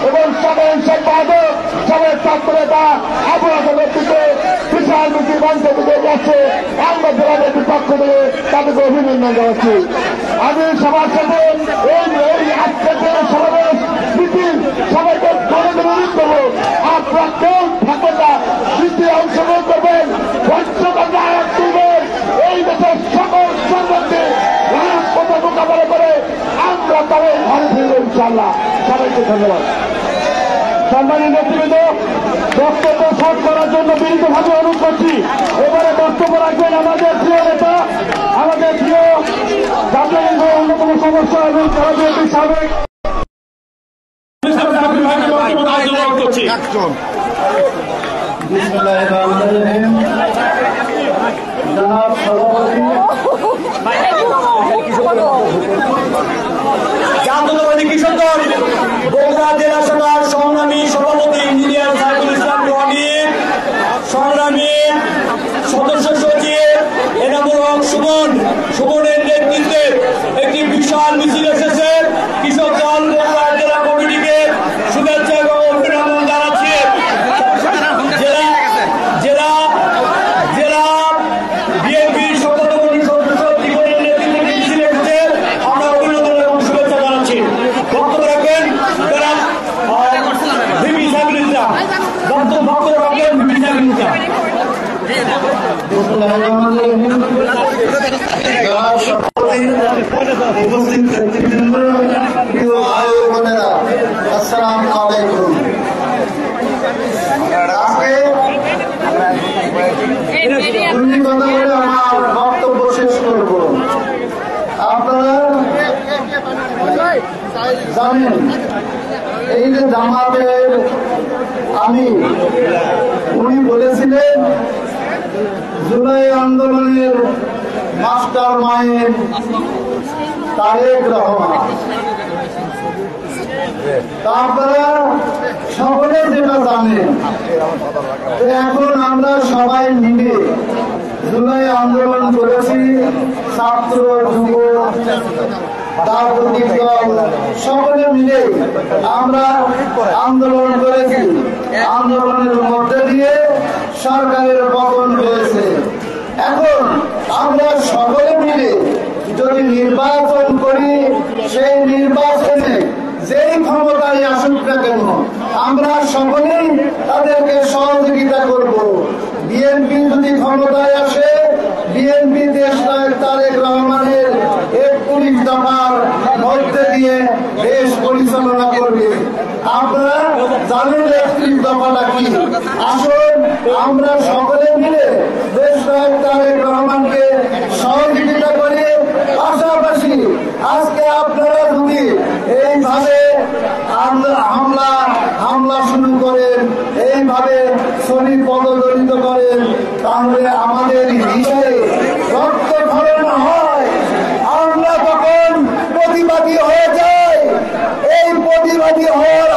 এবং সাধারণ সম্পাদক সবাই ছাত্র নেতা আপনাদের নেতৃত্বে বিশাল মিছিল মঞ্চ থেকে যাচ্ছে। আমরা জেলাদের পক্ষ থেকে তাদেরকে অভিনন্দন জানাচ্ছি। আমি সবার সাথে এই আজকের যে সমাবেশ মিছিল সবাইকে অনুরোধ করবো, আপনারা কেউ থাকবেন না, মিছিলে অংশগ্রহণ করবেন, বঞ্চকতা আয়াত তুলবেন। এই দেশের সকল সম্বন্ধে রাজপথে মোকাবেলা করে আমরা তবে ঘরে ফিরব ইনশাআল্লাহ। সবাইকে ধন্যবাদ। সম্মানীয় নেতৃবৃন্দ, বক্তব্য শোধ করার জন্য বিনীতভাবে অনুরোধ করছি। এবারে বক্তব্য রাখবেন আমাদের প্রিয় নেতা, আমাদের প্রিয় জাতীয় দলের অন্যতম সদস্য এবং খেলাধুলার সাবেক জাতীয়তাবাদী কৃষক দল বগুড়া জেলা শাখার সংগ্রামী সভাপতি ইঞ্জিনিয়ার সাইফুল ইসলাম রনি, সংগ্রামী সদস্য সচিব এনামুল হক সুমনের নেতৃত্বে একটি বিশাল মিছিল এসেছে। কৃষক দল বগুড়া জেলা কমিটিকে শুভেচ্ছা এবং অভিনন্দন জানাচ্ছি। জেলা বিএনপির শপথগ্রহণ সদস্য জীবনের নেতৃত্বে মিছিল এসেছে। আমরা অভিনন্দন এবং শুভেচ্ছা জানাচ্ছি। বক্তব্য রাখবেন ভিপি সাইফুল ইসলাম। বক্তব্য রাখবেন ভিপি সাইফুল ইসলাম। আসসালামু আলাইকুম। আমার বক্তব্য শেষ করব। আপনারা জানেন এই যে জামাতের উনি বলেছিলেন জুলাই আন্দোলনের মাস্টার মাইন্ড তারেক রহমান। আপনারা সকলে যেটা জানেন, এখন আমরা সবাই মিলে জুলাই আন্দোলন করেছি। ছাত্র যুব রাজনৈতিক দল সকলে মিলে আমরা আন্দোলন করেছি। আন্দোলনের মধ্যে দিয়ে সরকারের পতন হয়েছে। এখন আমরা সকলে মিলে যদি নির্বাচন করি, সেই নির্বাচনে যেই ক্ষমতায় আসুক না কেন আমরা সকলেই তাদেরকে সহযোগিতা করব। বিএনপি যদি ক্ষমতায় আসে, বিএনপি দেশনায়ক তারেক রহমানের 41 দফার মধ্যে দিয়ে দেশ পরিচালনা করবে। আপনারা জানেন 31 দফাটা কি। আসুন আমরা সকলে মিলে দেশনায়ক তারেক রহমানকে সহযোগিতা করি। পাশাপাশি আজকে আপনারা যদি এইভাবে হামলা শুরু করেন, এইভাবে শরীর পদদলিত করেন, তাহলে আমাদের হৃদয়ে রক্তক্ষরণ হয়। আমরা তখন প্রতিবাদী হয়ে যাই। এই প্রতিবাদী হওয়ার